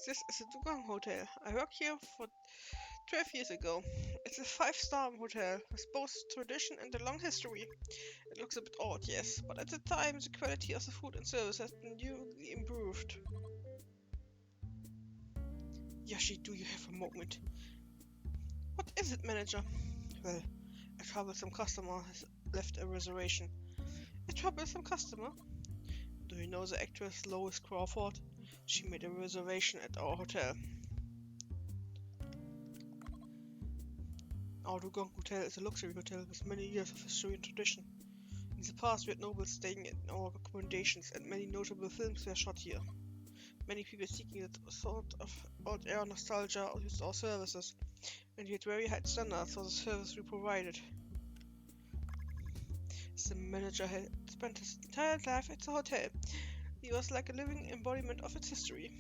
This is a Dugang Hotel. I worked here for 12 years ago. It's a 5-star hotel with both tradition and a long history. It looks a bit odd, yes, but at the time the quality of the food and service has been newly improved. Yoshi, do you have a moment? What is it, manager? Well, a troublesome customer has left a reservation. A troublesome customer? Do you know the actress Lois Crawford? She made a reservation at our hotel. Our Dugong Hotel is a luxury hotel with many years of history and tradition. In the past, we had nobles staying in our accommodations, and many notable films were shot here. Many people seeking that sort of old-era nostalgia used our services, and we had very high standards for the service we provided. The manager had spent his entire life at the hotel. He was like a living embodiment of its history.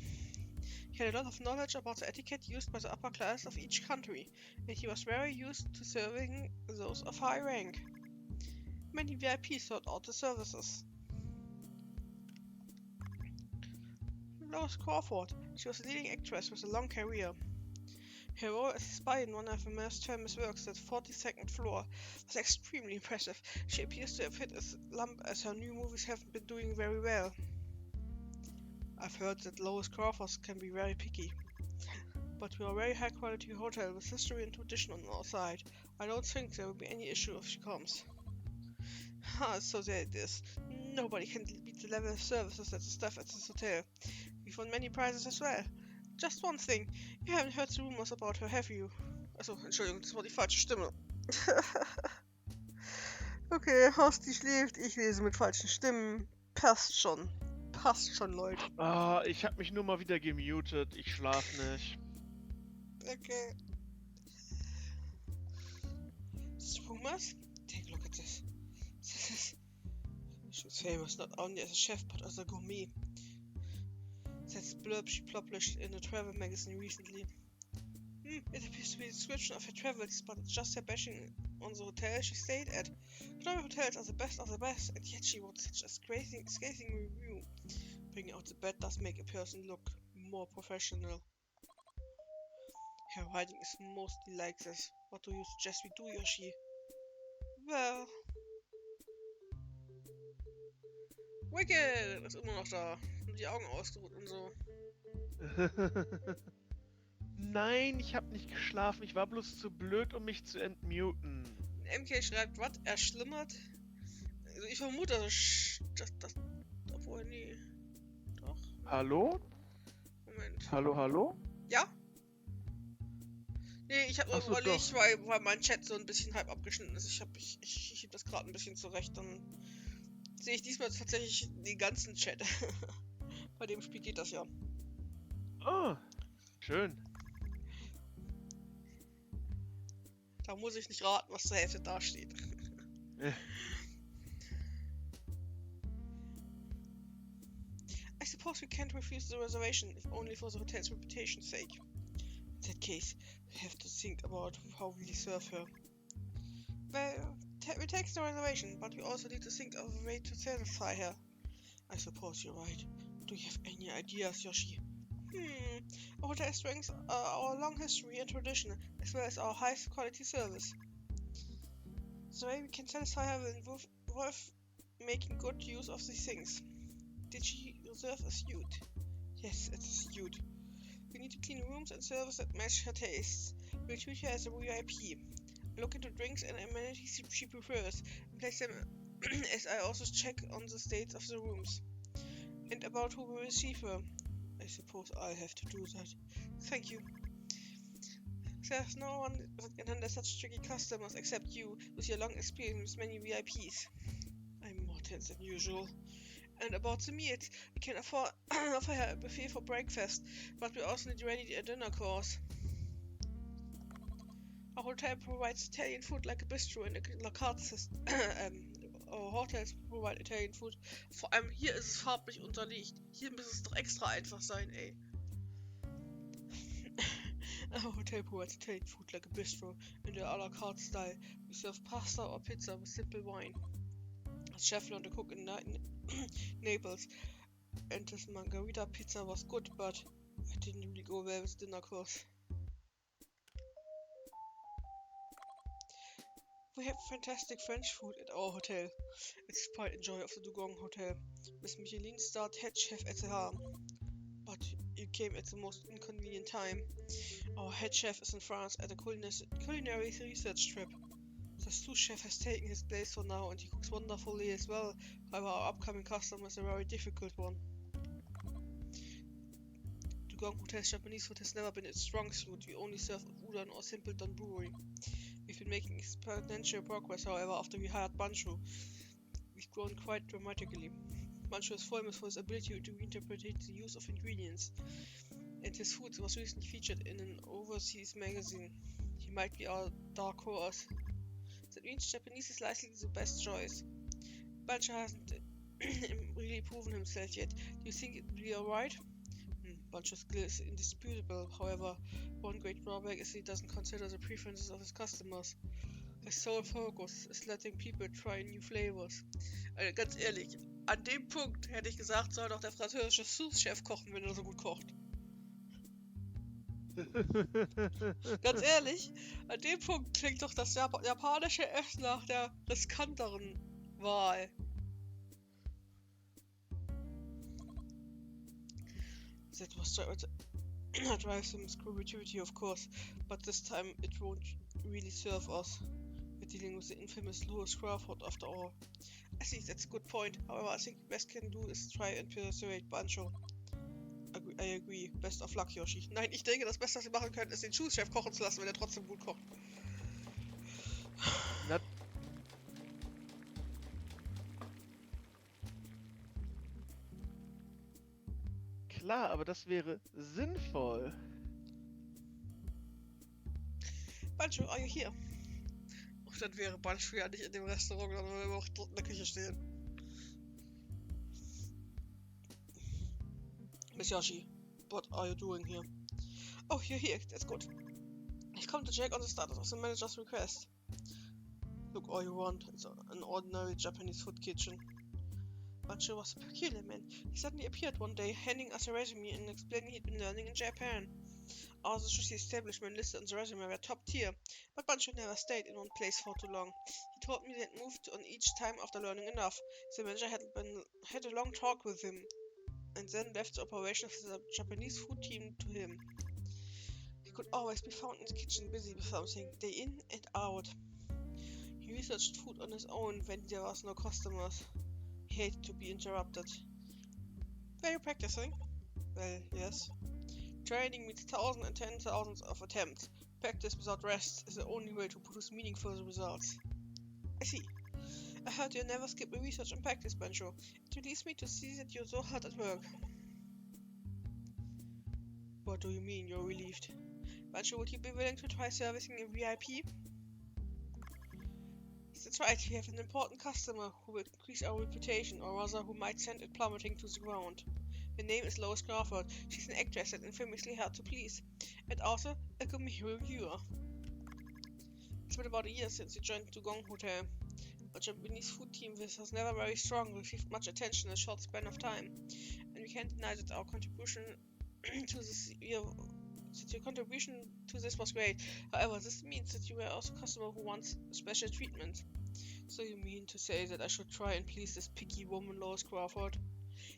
He had a lot of knowledge about the etiquette used by the upper class of each country, and he was very used to serving those of high rank. Many VIPs sought out the services. Lois Crawford. She was a leading actress with a long career. Her role as a spy in one of the most famous works, at 42nd Floor, was extremely impressive. She appears to have hit a slump as her new movies haven't been doing very well. I've heard that Lois Crawford can be very picky. But we are a very high quality hotel with history and tradition on our side. I don't think there will be any issue if she comes. So there it is. Nobody can beat the level of services that the staff at this hotel. We've won many prizes as well. Just one thing. You haven't heard the rumors about her, have you? Also, Entschuldigung, das war die falsche Stimme. Okay, Horsti schläft, ich lese mit falschen Stimmen. Passt schon. Passt schon, Leute. Ah, ich hab mich nur mal wieder gemutet. Ich schlaf nicht. Okay. These rumors? Take a look at this. This is... She's famous not only as a chef but as a gourmet. That's the blurb she published in a travel magazine recently. It appears to be a description of her travels, but it's just her bashing on the hotel she stayed at. Glory hotels are the best of the best, and yet she wrote such a scathing review. Bringing out the bed does make a person look more professional. Her writing is mostly like this. What do you suggest we do, Yoshi? Well... Wicked ist immer noch da. Und die Augen ausgeruht und so. Nein, ich hab nicht geschlafen. Ich war bloß zu blöd, um mich zu entmuten. MK schreibt, was? Er schlimmert? Also ich vermute, das obwohl, nee. Doch? Hallo? Moment. Hallo? Ja? Nee, ich hab nur Ach so, überlegt, weil mein Chat so ein bisschen halb abgeschnitten ist. Ich heb das gerade ein bisschen zurecht, dann sehe ich diesmal tatsächlich den ganzen Chat. Bei dem Spiel geht das ja. Oh, schön. Da muss ich nicht raten, was zur Hälfte da steht. I suppose we can't refuse the reservation, if only for the hotel's reputation's sake. In that case, we have to think about how we serve her. Well, we take the reservation, but we also need to think of a way to satisfy her. I suppose you're right. Do you have any ideas, Yoshi? Our hotel strengths are our long history and tradition, as well as our highest quality service. The way we can satisfy her will involve making good use of these things. Did she reserve a suite? Yes, it's a suite. We need to clean rooms and service that match her tastes. We'll treat her as a VIP. Look into drinks and amenities she prefers, and place them as I also check on the state of the rooms. And about who will receive her. I suppose I'll have to do that. Thank you. There's no one that can handle such tricky customers except you, with your long experience with many VIPs. I'm more tense than usual. And about the meals, we can offer her a buffet for breakfast, but we also need ready a dinner course. Our hotel provides Italian food like a bistro and a la carte system. Our hotels provide Italian food. Vor allem hier ist es farblich unterlegt. Hier muss es doch extra einfach sein, ey. Our hotel provides Italian food like a bistro in the a la carte style. We serve pasta or pizza with simple wine. As chef learned to cook in Naples, and his margarita pizza was good, but I didn't really go well with dinner course. We have fantastic French food at our hotel. It's pride and joy of the Dugong Hotel, with Michelin-starred head chef at the helm. But you came at the most inconvenient time. Our head chef is in France at a culinary research trip. The sous chef has taken his place for now and he cooks wonderfully as well. However, our upcoming customer is a very difficult one. Dugong Hotel's Japanese food has never been its strong suit. We only serve udon or simple donburi. We've been making exponential progress, however, after we hired Banshu. We've grown quite dramatically. Banshu is famous for his ability to reinterpret the use of ingredients, and his food was recently featured in an overseas magazine. He might be our dark horse. That means Japanese is likely the best choice. Banshu hasn't really proven himself yet. Do you think it will be alright? Banshu's skill is indisputable. However, one great drawback is he doesn't consider the preferences of his customers. His sole focus ist letting people try new flavors. Also ganz ehrlich, an dem Punkt hätte ich gesagt, soll doch der französische Sous-Chef kochen, wenn er so gut kocht. Ganz ehrlich, an dem Punkt klingt doch das japanische Essen nach der riskanteren Wahl. That was drives some creativity, of course, but this time it won't really serve us. We're dealing with the infamous Lewis Crawford after all. I think that's a good point. However, I think the best can do is try and persuade Bancho. I agree. Best of luck, Yoshi. Nein, ich denke, das Beste, was wir machen können, ist den Sous-Chef kochen zu lassen, wenn er trotzdem gut kocht. Na, klar, aber das wäre sinnvoll. Bancho, are you here? Und dann wäre Bancho ja nicht in dem Restaurant, sondern würde auch dort in der Küche stehen. Miss Yoshi, what are you doing here? Oh, you're here. That's good. I've come to check on the status of the manager's request. Look all you want. It's an ordinary Japanese food kitchen. Bancho was a peculiar man. He suddenly appeared one day, handing us a resume and explaining he'd been learning in Japan. All the sushi establishment listed on the resume were top tier, but Bancho never stayed in one place for too long. He told me that moved on each time after learning enough. The manager had a long talk with him, and then left the operation of the Japanese food team to him. He could always be found in the kitchen busy with something, day in and out. He researched food on his own when there was no customers. He hated to be interrupted. Were you practicing? Well, yes. Training means thousands and tens of thousands of attempts. Practice without rest is the only way to produce meaningful results. I see. I heard you never skip a research and practice, Bancho. It relieves me to see that you're so hard at work. What do you mean, you're relieved? Bancho, would you be willing to try servicing a VIP? That's right, we have an important customer who will increase our reputation, or rather who might send it plummeting to the ground. Her name is Lois Crawford. She's an actress and infamously hard to please, and also a gourmet reviewer. It's been about a year since you joined Dugong Hotel. Our Japanese food team was never very strong, received much attention in a short span of time, and we can't deny that our contribution to this your contribution to this was great. However, this means that you were also a customer who wants special treatment. So you mean to say that I should try and please this picky woman, Lois Crawford?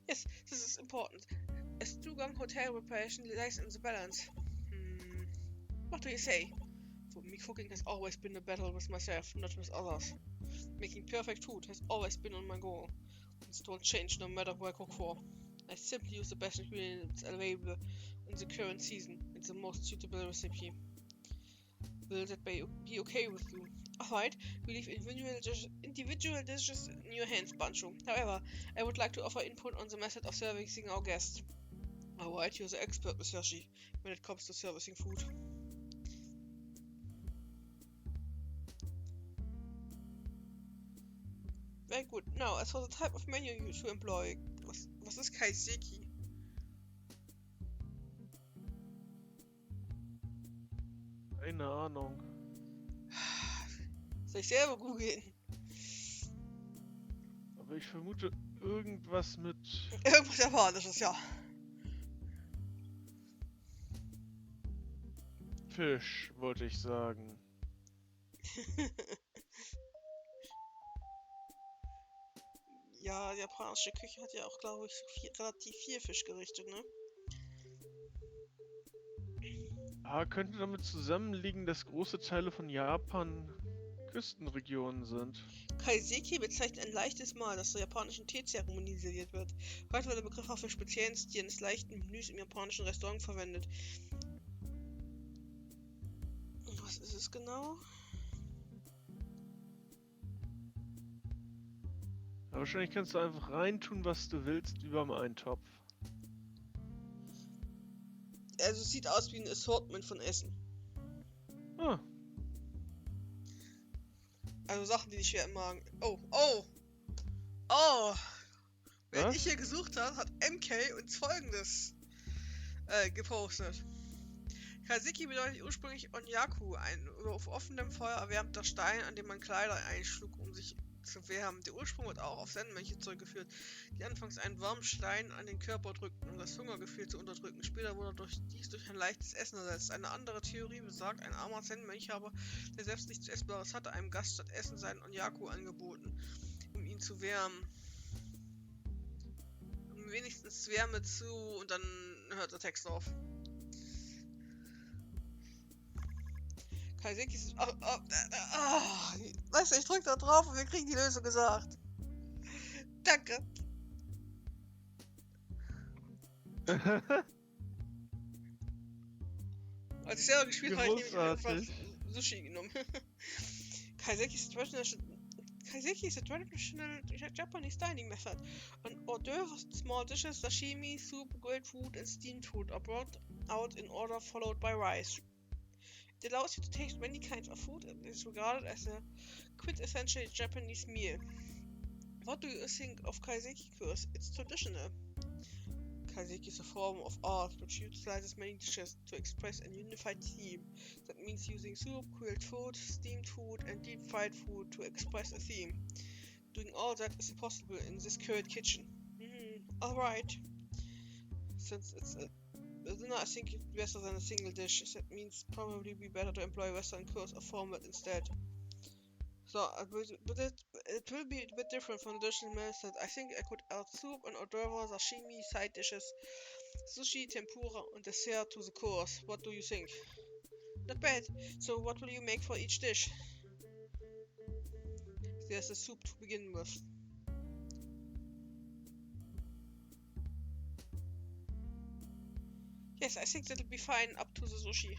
Yes, this is important. As Dugong Hotel reputation lies in the balance. What do you say? For me, cooking has always been a battle with myself, not with others. Making perfect food has always been on my goal. This don't change no matter who I cook for. I simply use the best ingredients available in the current season. It's the most suitable recipe. Will that be okay with you? Alright, we leave individual dishes in your hands, Bancho. However, I would like to offer input on the method of servicing our guests. Alright, you're the expert, Miss Yoshi, when it comes to servicing food. Very good. Now, as for the type of menu you should employ, was ist Kaiseki? Keine Ahnung. Soll ich selber googeln? Aber ich vermute irgendwas mit... Irgendwas Japanisches, ja. Fisch, wollte ich sagen. Ja, die japanische Küche hat ja auch, glaube ich, relativ viel Fischgerichte, ne? Könnte damit zusammenliegen, dass große Teile von Japan Küstenregionen sind. Kaiseki bezeichnet ein leichtes Mahl, das zur japanischen Teezeremonie serviert wird. Heute wird der Begriff auch für speziellen Stil eines leichten Menüs im japanischen Restaurant verwendet. Was ist es genau? Aber wahrscheinlich kannst du einfach reintun, was du willst, wie beim Eintopf. Also es sieht aus wie ein Assortment von Essen. Ah, Also Sachen, die dich schwer im Magen... Oh! Während ich was? hier gesucht habe, hat MK uns Folgendes gepostet. Kaiseki bedeutet ursprünglich Onyaku, ein auf offenem Feuer erwärmter Stein, an dem man Kleider einschlug, um sich zu wärmen. Der Ursprung wird auch auf Zen-Mönche zurückgeführt, die anfangs einen warmen Stein an den Körper drückten, um das Hungergefühl zu unterdrücken. Später wurde dies durch ein leichtes Essen ersetzt. Eine andere Theorie besagt, ein armer Zen-Mönch habe, der selbst nichts Essbares hatte, einem Gast statt Essen seinen Onyaku angeboten, um ihn zu wärmen. Wenigstens Wärme zu und dann hört der Text auf. Kaiseki ist... Weißt du, ich drück da drauf und wir kriegen die Lösung gesagt. Danke. Als ich selber gespielt habe, ich nämlich einfach Großartig. Sushi genommen. Kaiseki is a traditional Japanese dining method. An hors d'oeuvre, small dishes, sashimi, soup, grilled food, and steamed food are brought out in order, followed by rice. It allows you to taste many kinds of food and is regarded as a quintessential Japanese meal. What do you think of kaiseki course? It's traditional. Kaiseki is a form of art which utilizes many dishes to express a unified theme. That means using soup, grilled food, steamed food, and deep-fried food to express a theme. Doing all that is impossible in this current kitchen. Alright. Since it's a dinner, I think it's better than a single dish. That means probably be better to employ Western course or format instead. So, but it will be a bit different from the traditional method. I think I could add soup, an hors d'oeuvre, sashimi, side dishes, sushi, tempura, and dessert to the course. What do you think? Not bad. So, what will you make for each dish? There's a soup to begin with. Yes, I think that'll be fine up to the sushi.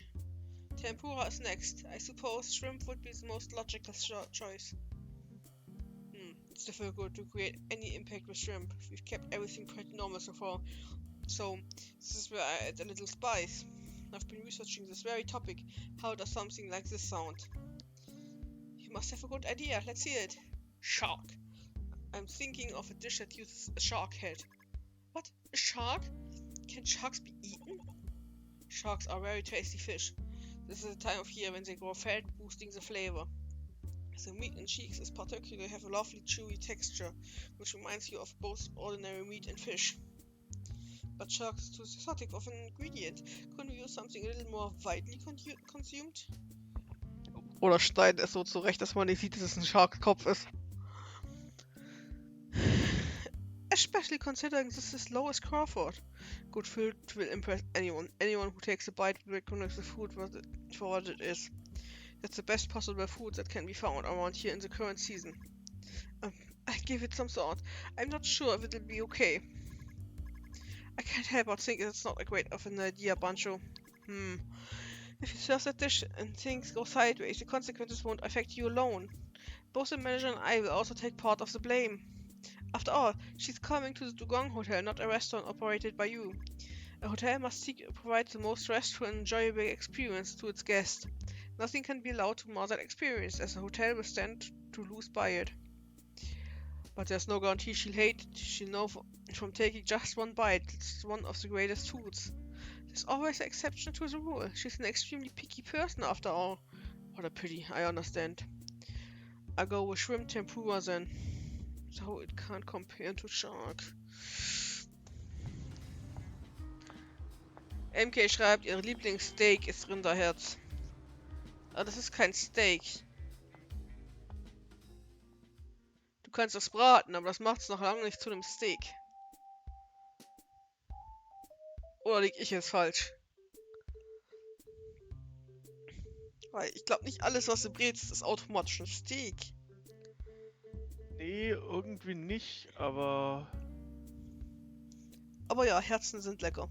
Tempura is next. I suppose shrimp would be the most logical choice. It's difficult to create any impact with shrimp. We've kept everything pretty normal so far. So, this is where I add a little spice. I've been researching this very topic. How does something like this sound? You must have a good idea. Let's hear it. Shark. I'm thinking of a dish that uses a shark head. What? A shark? Can sharks be eaten? Sharks are very tasty fish. This is the time of year when they grow fat, boosting the flavor. The meat and cheeks is particularly have a lovely chewy texture, which reminds you of both ordinary meat and fish. But shark is too exotic of an ingredient. Couldn't we use something a little more widely consumed? Oder schneiden es so zurecht, dass man nicht sieht, dass es ein Shark-Kopf ist. Especially considering this is Lois Crawford. Good food will impress anyone. Anyone who takes a bite will recognize the food for what it is. That's the best possible food that can be found around here in the current season. I give it some thought. I'm not sure if it'll be okay. I can't help but think it's not a great of an idea, Bancho. If you serve that dish and things go sideways, the consequences won't affect you alone. Both the manager and I will also take part of the blame. After all, she's coming to the Dugong Hotel, not a restaurant operated by you. A hotel must seek to provide the most restful and enjoyable experience to its guests. Nothing can be allowed to mar that experience, as the hotel will stand to lose by it. But there's no guarantee she'll hate it. She'll know from taking just one bite. It's one of the greatest foods. There's always an exception to the rule. She's an extremely picky person after all. What a pity, I understand. I'll go with shrimp tempura then. So it can't compare to shark. MK schreibt, ihr Lieblingssteak ist Rinderherz. Ah, das ist kein Steak. Du kannst das braten, aber das macht es noch lange nicht zu einem Steak. Oder lieg ich jetzt falsch? Weil ich glaube nicht alles, was du brätst, ist automatisch ein Steak. Nee, irgendwie nicht, aber... Aber ja, Herzen sind lecker.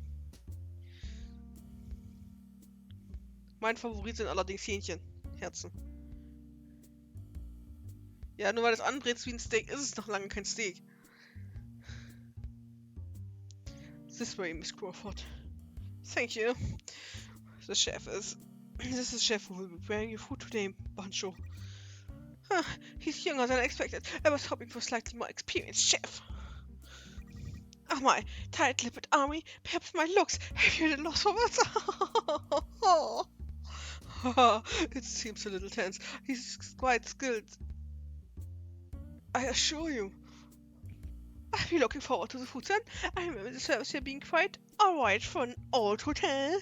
Mein Favorit sind allerdings Hähnchen. Herzen. Ja, nur weil es anbrätst wie ein Steak, ist es noch lange kein Steak. This way, Miss Crawford. Thank you. The chef is... This is the chef who will be preparing your food today, Bancho. Huh, he's younger than I expected. I was hoping for a slightly more experienced chef. Oh my, tight-lipped army. Perhaps my looks have you at a loss for words. It seems a little tense. He's quite skilled. I assure you. I'll be looking forward to the food then. I remember the service here being quite alright for an old hotel.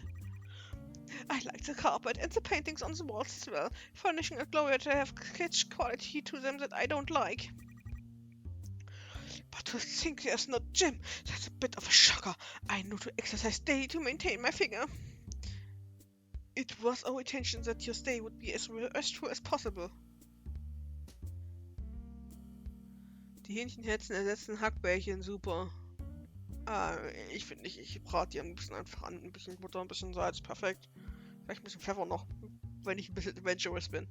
I like the carpet and the paintings on the walls as well, furnishing a glory to have kitsch quality to them that I don't like. But to think there's no gym, that's a bit of a shocker. I know to exercise daily to maintain my figure. It was our intention that your stay would be as restful as possible. Die Hähnchenherzen ersetzen Hackbällchen, super. Ich finde nicht, ich brate die ein bisschen einfach an. Ein bisschen Butter, ein bisschen Salz, perfekt. Vielleicht ein bisschen Pfeffer noch, wenn ich ein bisschen adventurous bin.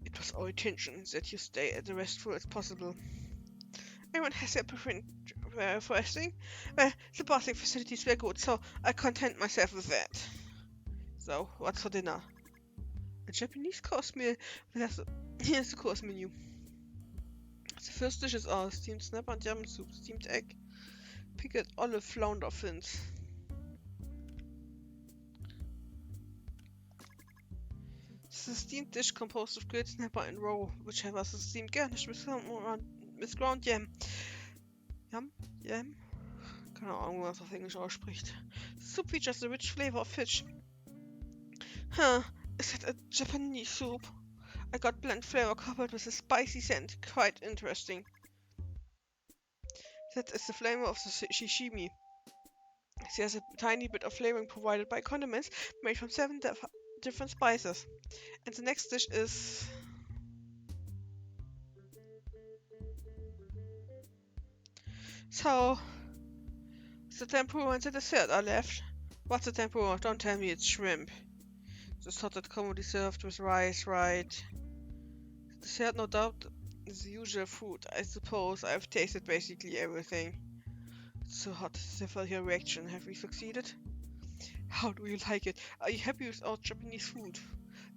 It was our intention that you stay as restful as possible. Everyone has their preference for resting. Well, the bathing facilities were good, so I content myself with that. So, what's for dinner? A Japanese course meal. Here's the course menu. The first dish is our steamed snapper and yam soup, steamed egg, pickled olive flounder fins. This is a steamed dish composed of grilled snapper and roe, which has a steamed garnish with ground yam. Yam? Keine Ahnung, was auf Englisch ausspricht. The soup features a rich flavor of fish. Huh, is that a Japanese soup? I got bland flavor coupled with a spicy scent. Quite interesting. That is the flavor of the sashimi. There's a tiny bit of flavoring provided by condiments made from 7 different spices. And the next dish is... So... The tempura and the dessert are left. What's the tempura? Don't tell me it's shrimp. The salted comedy served with rice, right? The dessert, no doubt, is the usual food. I suppose I've tasted basically everything. It's so hot to stifle your reaction. Have we succeeded? How do you like it? Are you happy with our Japanese food?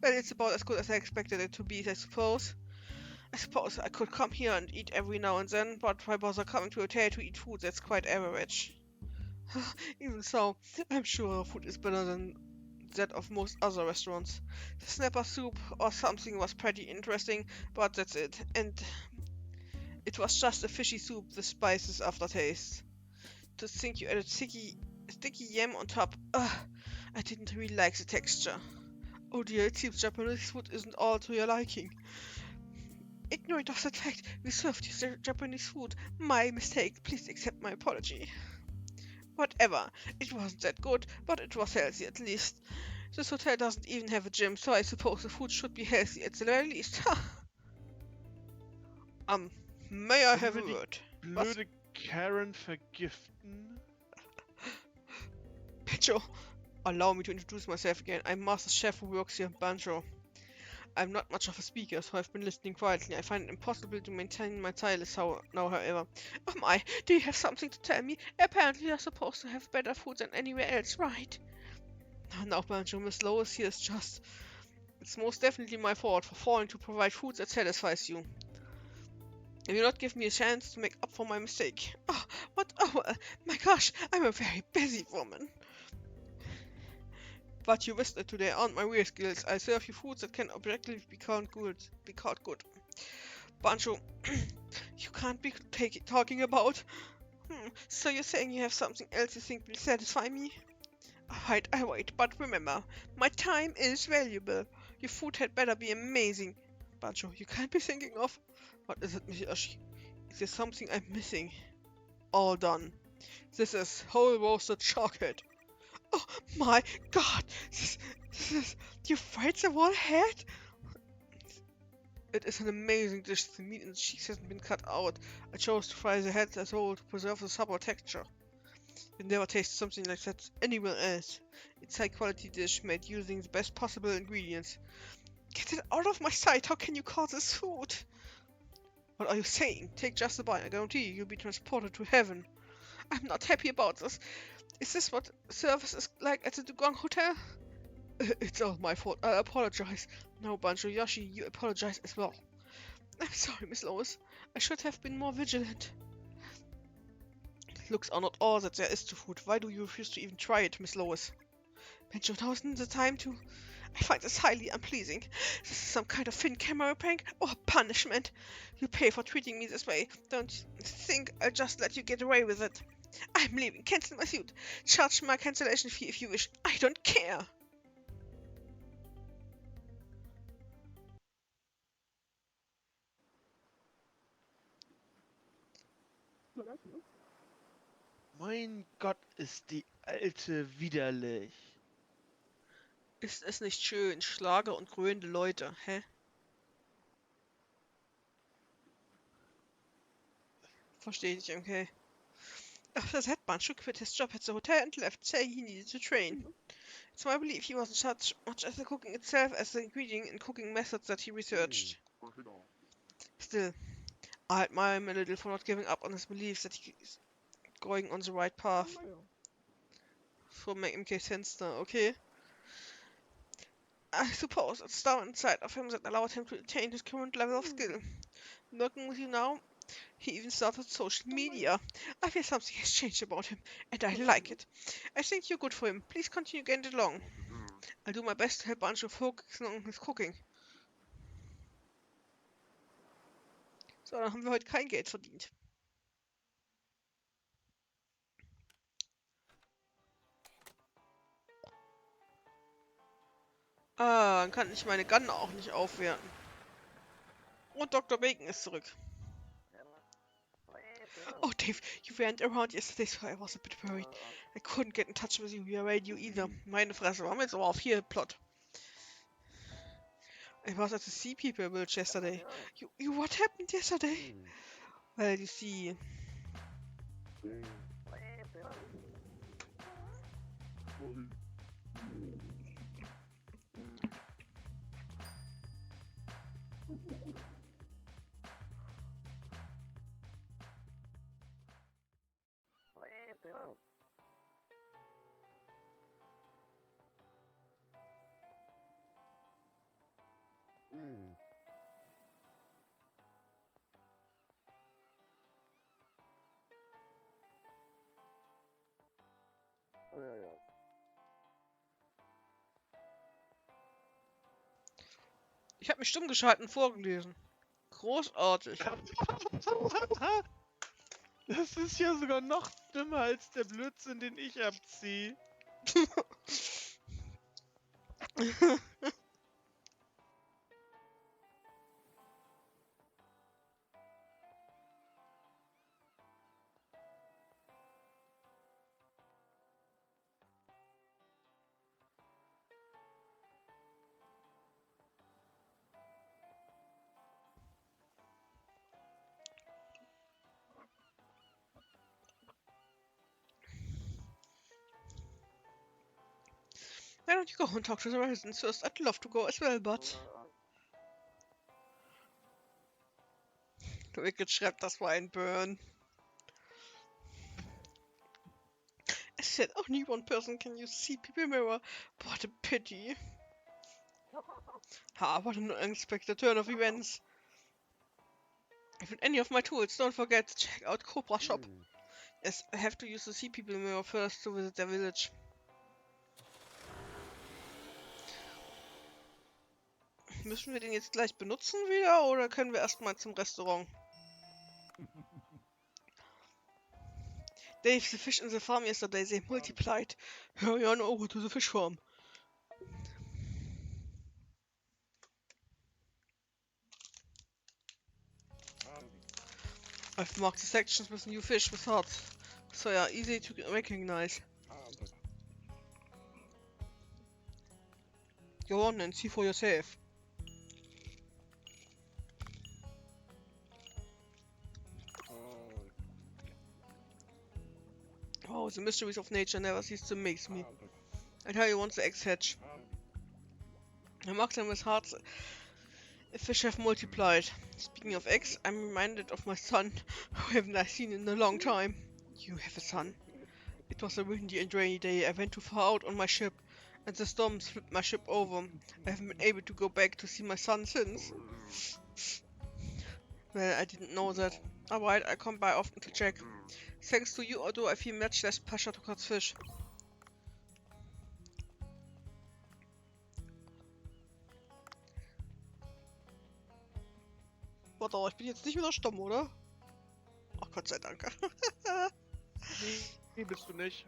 Well, it's about as good as I expected it to be, I suppose. I suppose I could come here and eat every now and then, but why bother coming to a hotel to eat food that's quite average? Even so, I'm sure our food is better than that of most other restaurants. The snapper soup or something was pretty interesting, but that's it. And it was just a fishy soup with spices aftertaste. To think you added sticky yam on top. I didn't really like the texture. Oh dear, it seems Japanese food isn't all to your liking. Ignorant of that fact, we served you Japanese food. My mistake. Please accept my apology. Whatever. It wasn't that good, but it was healthy at least. This hotel doesn't even have a gym, so I suppose the food should be healthy at the very least. May I have a word? Blöde Karen vergiften? Banjo, allow me to introduce myself again. I'm Master Chef who works here in Banjo. I'm not much of a speaker, so I've been listening quietly. I find it impossible to maintain my silence now, however. Oh my, do you have something to tell me? Apparently you're supposed to have better food than anywhere else, right? Now, Banjo, Miss Lois here is just... It's most definitely my fault for failing to provide food that satisfies you. If you not give me a chance to make up for my mistake. Oh, what? Oh, my gosh, I'm a very busy woman. But you missed it today, aren't my real skills. I serve you foods that can objectively be called good. Banjo, you can't be talking about... So you're saying you have something else you think will satisfy me? I wait, but remember, my time is valuable. Your food had better be amazing. Banjo, you can't be thinking of... What is it, Mr. Oshi? Is there something I'm missing? All done. This is whole roasted chocolate. Oh my god! This is... You fried the whole head? It is an amazing dish. The meat and the cheese hasn't been cut out. I chose to fry the head as whole to preserve the supple texture. You've never tasted something like that anywhere else. It's a high quality dish made using the best possible ingredients. Get it out of my sight! How can you call this food? What are you saying? Take just a bite. I guarantee you'll be transported to heaven. I'm not happy about this. Is this what service is like at the Dugong Hotel? It's all my fault. I apologize. No, Banjo Yoshi, you apologize as well. I'm sorry, Miss Lois. I should have been more vigilant. Looks are not all that there is to food. Why do you refuse to even try it, Miss Lois? Banjo, now isn't the time to... I find this highly unpleasing. This is some kind of Finn camera prank or punishment. You pay for treating me this way. Don't think I'll just let you get away with it. I'm leaving. Cancel my suit. Charge my cancellation fee if you wish. I don't care. Mein Gott, ist die Alte widerlich. Ist es nicht schön? Schlager und grölende Leute, hä? Verstehe ich, okay. After that, Banjo quit his job at the hotel and left, saying he needed to train. So I believe he wasn't such much as the cooking itself as the ingredient and cooking methods that he researched. Still, I admire him a little for not giving up on his beliefs that he's going on the right path. So make him sense now, okay? I suppose it's down inside of him that allowed him to attain his current level of skill. Working with you now, he even started social media. I feel something has changed about him, and I like it. I think you're good for him. Please continue getting it along. I'll do my best to help Banjo focus on his cooking. So, dann haben wir heute kein Geld verdient. Ah, dann kann ich meine Gun auch nicht aufwerten. Und Dr. Bacon ist zurück. Oh, Dave, you weren't around yesterday, so I was a bit worried. I couldn't get in touch with you via radio either. Meine Fresse, waren wir jetzt aber auf hier Plot. I was at the Sea People Village yesterday. You what happened yesterday? Well, you see... Ich habe mich stumm geschalten und vorgelesen. Großartig. Das ist ja sogar noch schlimmer als der Blödsinn, den ich abziehe. Why don't you go and talk to the residents first? I'd love to go as well, but... Wicked schreibt, das war ein Burn. I said only one person can use Sea People Mirror. What a pity. Ha, what an unexpected turn of events. If any of my tools, don't forget to check out Cobra Shop. Yes, I have to use the Sea People Mirror first to visit their village. Müssen wir den jetzt gleich benutzen wieder oder können wir erstmal zum Restaurant? Dave, the fish in the farm yesterday, they multiplied. Hurry on over to the fish farm. I've marked the sections with new fish with hearts, so they are easy to recognize. Go on and see for yourself. Oh, the mysteries of nature never cease to amaze me. I tell you once the eggs hatch. I marked them with hearts. A fish have multiplied. Speaking of eggs, I'm reminded of my son, who I haven't seen in a long time. You have a son? It was a windy and rainy day. I went too far out on my ship, and the storm flipped my ship over. I haven't been able to go back to see my son since. Well, I didn't know that. Alright, I come by often to check. Thanks to you, although I feel much less pressure to catch fish. Warte, aber ich bin jetzt nicht wieder stumm, oder? Ach, Gott sei Dank. Nee, bist du nicht.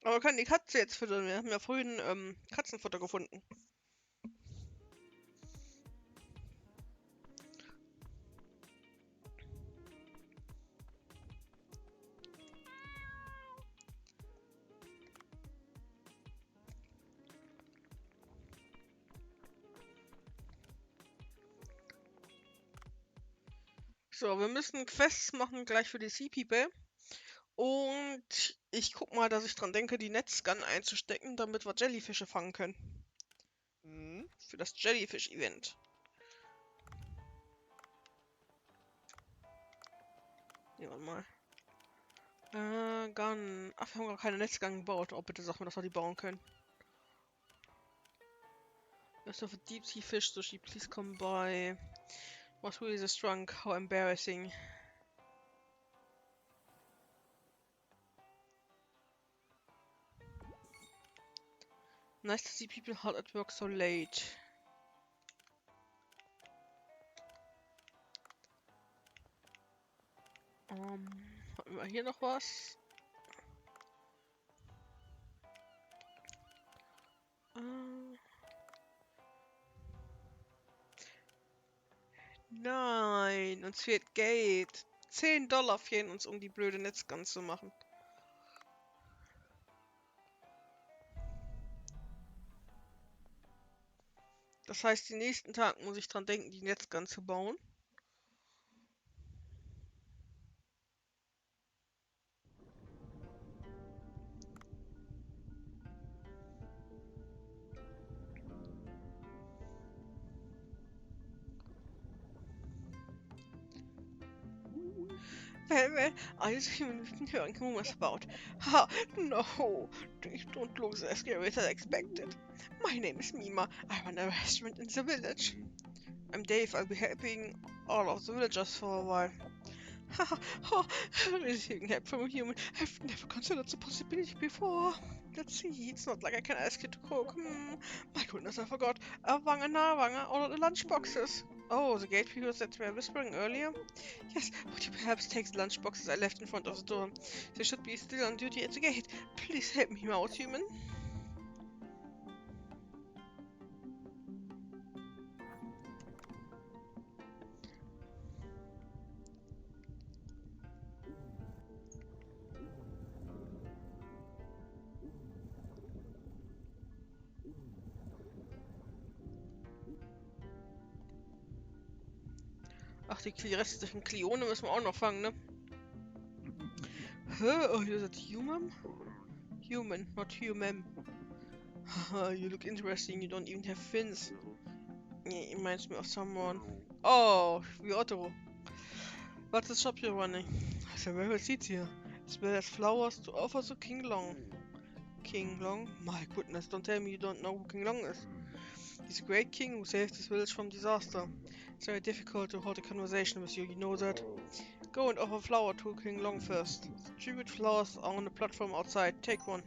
Aber wir können die Katze jetzt füttern. Wir haben ja vorhin Katzenfutter gefunden. So, wir müssen Quests machen gleich für die Sea People. Und ich guck mal, dass ich dran denke, die Netzgun einzustecken, damit wir Jellyfische fangen können. Mhm. Für das Jellyfish-Event. Ja, warte mal. Gun. Ach, wir haben gar keine Netzgun gebaut. Oh, bitte sag mir, dass wir die bauen können. Just of a deep sea fish sushi, please come by. Was really this drunk? How embarrassing. Nice to see people hard at work so late. Hatten wir hier noch was? Nein, uns fehlt Geld. $10 fehlen uns, um die blöde Netzgun zu machen. Das heißt, die nächsten Tage muss ich dran denken, die Netzgun zu bauen. Well, I assume you've been hearing rumors about. Ha, no, don't look as scary as I expected. My name is Mima. I run a restaurant in the village. I'm Dave. I'll be helping all of the villagers for a while. Haha, receiving help from a human. I've never considered the possibility before. Let's see, it's not like I can ask you to cook. My goodness, I forgot. Wange Nawange, all the lunchboxes. Oh, the gatekeepers that were whispering earlier? Yes, would you perhaps take the lunchboxes I left in front of the door? They should be still on duty at the gate. Please help me out, human. Ach, die restlichen Klione müssen wir auch noch fangen, ne? Huh? Oh, you're that human? Human, not human. Haha, you look interesting, you don't even have fins. It reminds me of someone. Oh, wie Otto. What's the shop you're running? So very seats here. As well as flowers to offer to King Long. King Long? My goodness, don't tell me you don't know who King Long is. He's a great king who saved his village from disaster. It's very difficult to hold a conversation with you, you know that. Go and offer a flower to King Long first. The tribute flowers are on the platform outside. Take one.